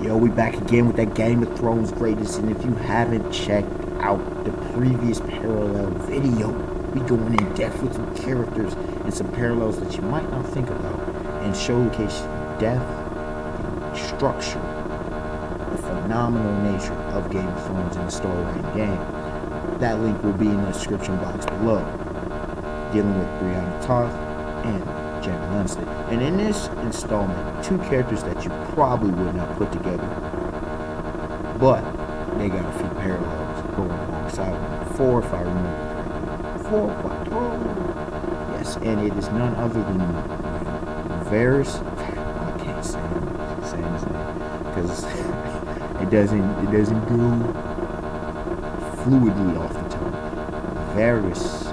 Yo, we back again with that Game of Thrones greatness, and if you haven't checked out the previous parallel video, we going in depth with some characters and some parallels that you might not think about, and showcase the depth, the structure, the phenomenal nature of Game of Thrones in the storyline game. That link will be in the description box below. Dealing with Brianna Tarth and Jaime Lannister. And in this installment, two characters that you probably would not put together, but they got a few parallels going alongside them. Four, if I remember correctly. Four. Yes, and it is none other than Viserys. I can't say his name because it doesn't go fluidly off the tongue. Viserys.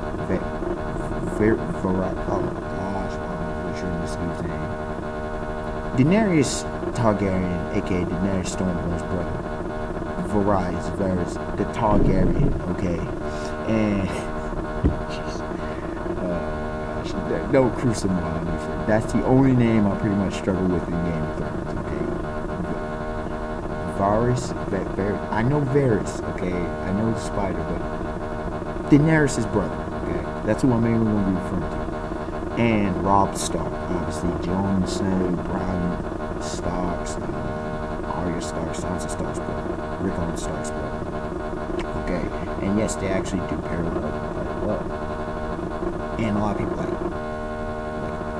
Daenerys Targaryen, aka Daenerys Stormborn's brother. Viserys, the Targaryen, okay? And don't crucify me for it. That's the only name I pretty much struggle with in Game of Thrones, okay? Varys, I know Varys, okay? I know the spider, but Daenerys' brother, okay? That's who I'm mainly going to be referring to. And Robb Stark, obviously, Jon Snow, Bran Stark, Arya Stark, Sansa Stark's brother, Rickon Stark's brother. Okay, and yes, they actually do parallel quite well. And a lot of people like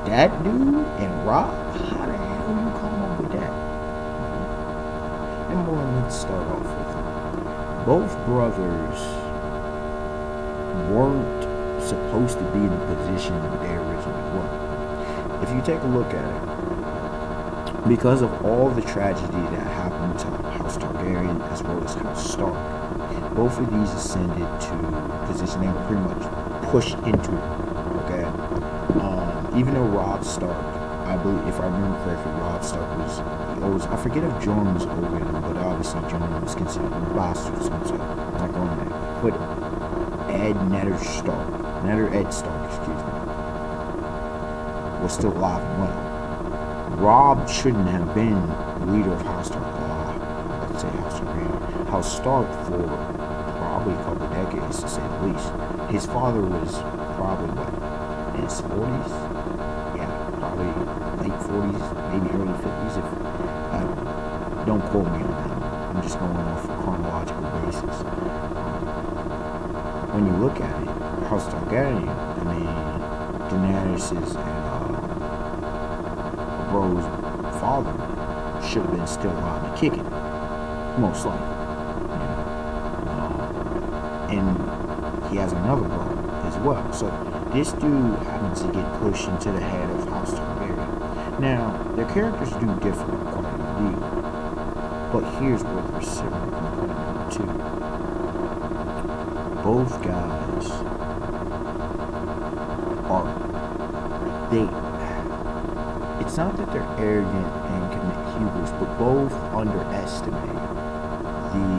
that dude and Robb? How the hell you come up with that? Number one, let's start off with both brothers weren't supposed to be in the position they originally were. If you take a look at it, because of all the tragedy that happened to House Targaryen as well as House Stark, both of these ascended to a position they were pretty much pushed into. Okay, even though Robb Stark, I believe, if I remember correctly, Robb Stark was the oldest. I forget if Jon was older than him, but obviously Jon was considered a bastard, so I'm not going there. But Ed Stark, was still alive and well. Robb shouldn't have been leader of House Stark. Let's say House Targaryen. House Stark for probably a couple decades, to say the least. His father was probably in his 40s. Yeah, probably late 40s, maybe early 50s. If don't quote me on that. I'm just going off a chronological basis. When you look at it, House Targaryen, I mean, Daenerys' and bro's father should have been still alive and kicking, most likely. And he has another brother as well. So this dude happens to get pushed into the head of House Targaryen. Now, their characters do differ quite a deal, but here's where they're similar component too. Both guys it's not that they're arrogant and commit hubris, but both underestimate the,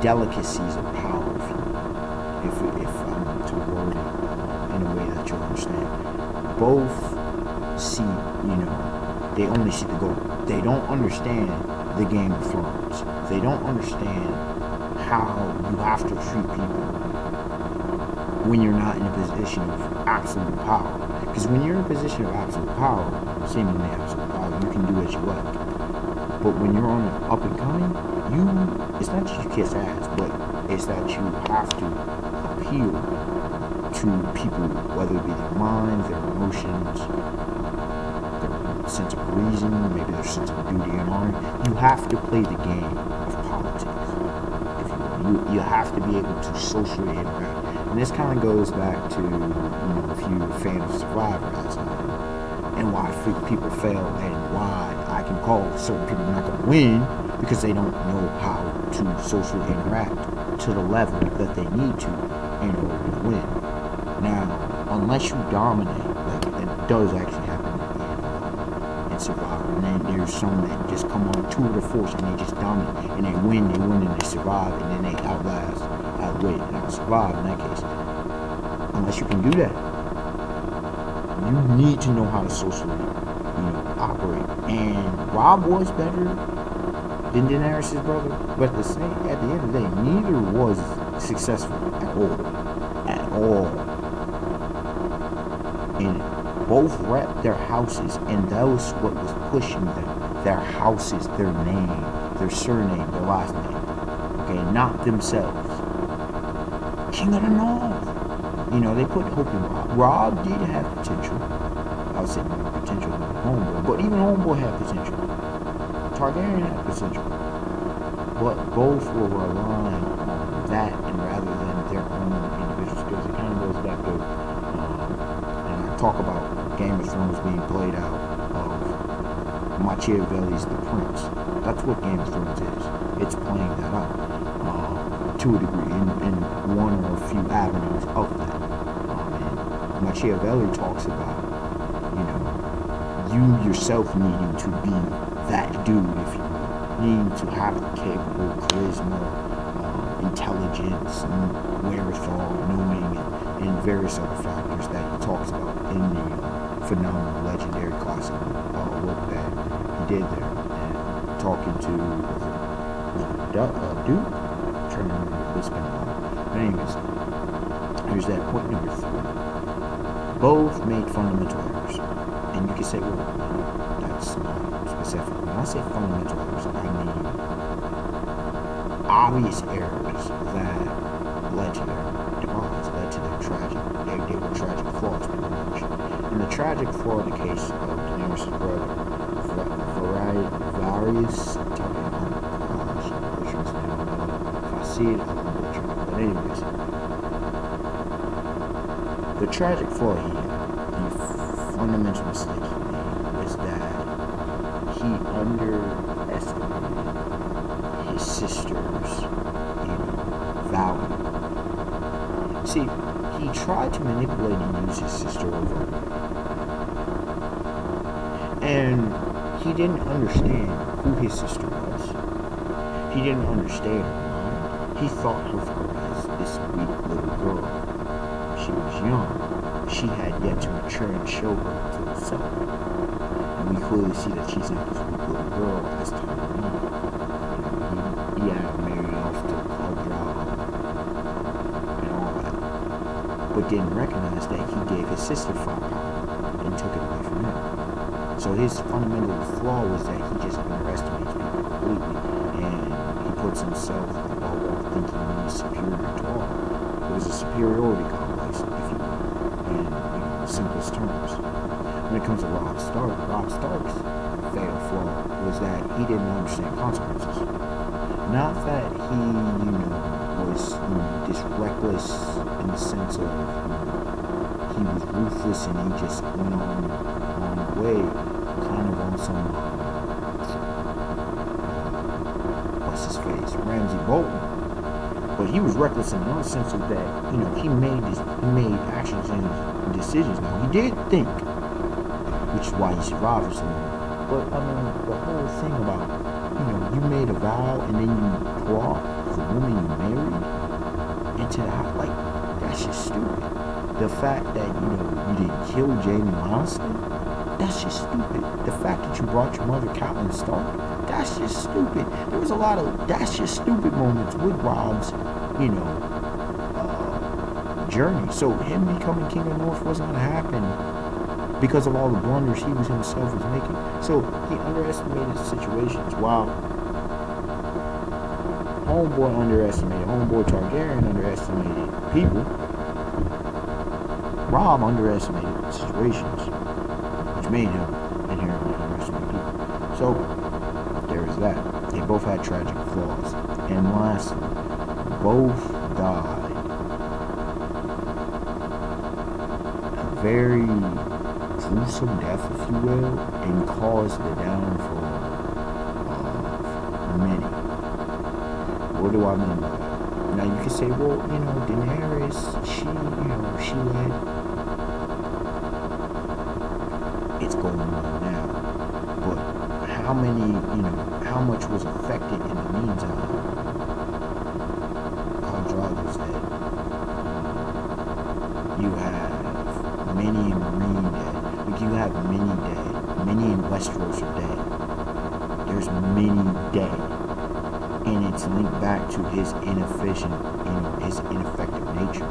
delicacies of power, if I'm to word it in a way that you understand. Both see, they only see the goal. They don't understand the Game of Thrones. They don't understand how you have to treat people when you're not in a position of absolute power. Because when you're in a position of absolute power, seemingly absolute power, you can do what you like. But when you're on an up and coming, it's not just you kiss ass, but it's that you have to appeal to people, whether it be their minds, their emotions, their sense of reason, maybe their sense of duty and honor. You have to play the game of politics, if you will. You have to be able to socially interact. And this kind of goes back to, if you're a fan of Survivor, and why people fail, and why I can call certain people not going to win, because they don't know how to socially interact to the level that they need to in order to win. Now, unless you dominate, like it does actually happen in Survivor, and then there's some that just come on tour de force and they just dominate, and they win, and they survive, and then they outwit, and out-survive in that case. Unless you can do that, you need to know how to socially, operate. And Robb was better than Daenerys' brother, but at the end of the day, neither was successful at all. And both rep their houses, and that was what was pushing them. Their houses, their name, their surname, their last name. Okay, not themselves. King of the North. They put hope in Robb. Robb did have potential. I would say more potential than Homeboy, but even Homeboy had potential. Targaryen had potential. But both were relying on that, and rather than their own individual skills. It kind of goes back to, and I talk about Game of Thrones being played out of Machiavelli's The Prince. That's what Game of Thrones is. It's playing that out to a degree in one or a few avenues of that. And Machiavelli talks about, you yourself needing to be that dude, if you will. Needing to have the capable charisma, intelligence, and wherewithal, knowing, and various other factors that he talks about in the phenomenal, legendary, classic work that he did there. And talking to Duke, trying to remember this been a while. But anyways, here's that point number 3. Both made fundamental errors. And you can say, well, that's not specific. When I say fundamental errors, I mean obvious errors that led to their demise, led to their tragic, they were tragic flaws pretty much. And the tragic flaw in the case of Daenerys' brother, Viserys, if I see it, I'm butchering. But anyways, the tragic flaw he had, the fundamental mistake he made, was that he underestimated his sister's, value. See, he tried to manipulate and use his sister over, and he didn't understand who his sister was. He didn't understand her mind. He thought of her as this sweet little girl. She was young. She had yet to mature and show her to herself. And we clearly see that she's not this sweet little girl as Targaryen. He had married off to Robb and all that. But didn't recognize that he gave his sister firepower and took it away from him. So his fundamental flaw was that he just underestimates people completely, and he puts himself above all, thinking he's superior to all. It was a superiority complex, if you will, in the simplest terms. When it comes to Robb Stark's fatal flaw was that he didn't understand consequences. Not that he, was just reckless in the sense of he was ruthless and he just went on the way, kind of on some what's his face, Ramsay Bolton. But he was reckless in another sense of that, he made actions and decisions. Now he did think, which is why he survived for so long. But the whole thing about, you made a vow and then you brought the woman you married into the house, like, that's just stupid. The fact that, you didn't kill Jaime Lannister, that's just stupid. The fact that you brought your mother, Catelyn Stark, that's just stupid. There was a lot of that's just stupid moments with Robb's, journey. So him becoming King of the North wasn't going to happen because of all the blunders he himself was making. So he underestimated situations while Homeboy Targaryen underestimated people. Robb underestimated situations, which made him inherently underestimate people. So there's that. They both had tragic flaws. And lastly, both died a very gruesome death, if you will, and caused the downfall of many. What do I mean by that? Now you can say, well, Daenerys, she led. It's going on now. But how much was affected in the meantime? Khal was dead. You have many Marine dead. You have many dead. Many in Westeros are dead. There's many dead. And it's linked back to his inefficient, his ineffective nature.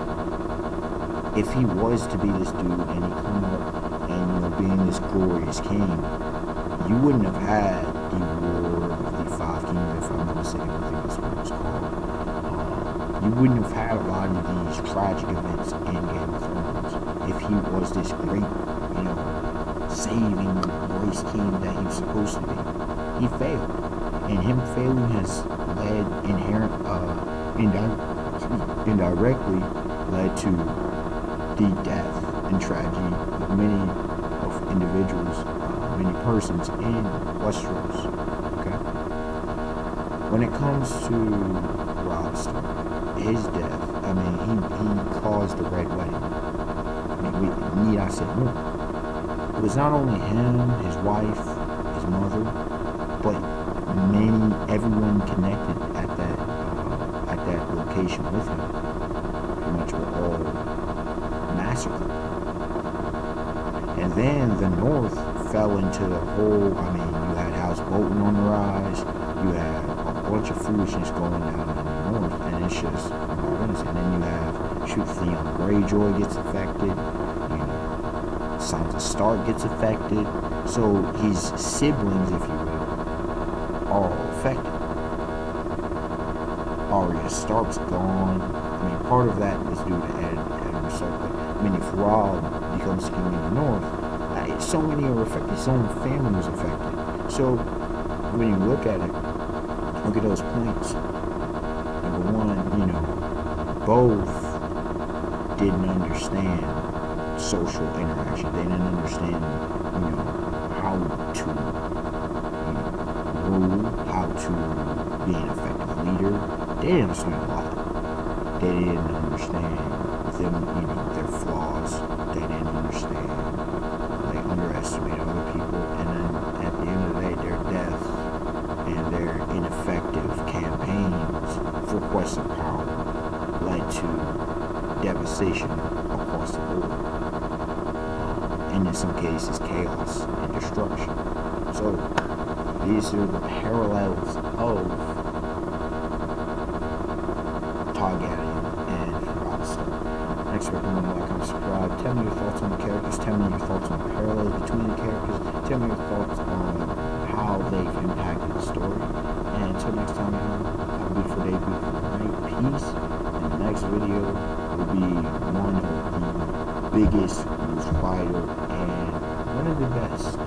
If he was to be this dude and he come up and, being this glorious king, you wouldn't have had the War of the Five Kingdoms, if I'm not mistaken, I think that's what it's called. You wouldn't have had a lot of these tragic events in Game of Thrones if he was this great, saving grace king that he was supposed to be. He failed. And him failing has led indirectly led to the death and tragedy of many individuals, many persons in Westeros. Okay. When it comes to Robb Stark, his death, he caused the Red Wedding. Need I say more? It was not only him, his wife, his mother, but everyone connected at that location with him, pretty much were all massacred. And then the North fell into the whole, you had House Bolton on the rise, you had a bunch of foolishness going down in the North, and it's just, and then you have, Theon Greyjoy gets affected, Sansa Stark gets affected, so his siblings, if you will, are all affected. Arya Stark's gone. Part of that is due to Edward Stark. If Robb becomes king in the North, so many are affected. So many families are affected. So when you look at it, look at those points. Number one, both didn't understand social interaction. They didn't understand, how to rule, how to be an effective leader. They didn't understand a lot. They didn't understand them, their flaws. They didn't understand. They underestimated other people, and then at the end of the day, their death and their ineffective campaigns for quest of power led to devastation across the board. And in some cases, chaos and destruction. So, these are the parallels of Targaryen and Robb Stark. Next, recommend, like, and subscribe. Tell me your thoughts on the characters. Tell me your thoughts on the parallels between the characters. Tell me your thoughts on how they've impacted the story. And until next time, have a beautiful day, beautiful night, peace. And the next video will be one of the biggest, most vital, and one of the best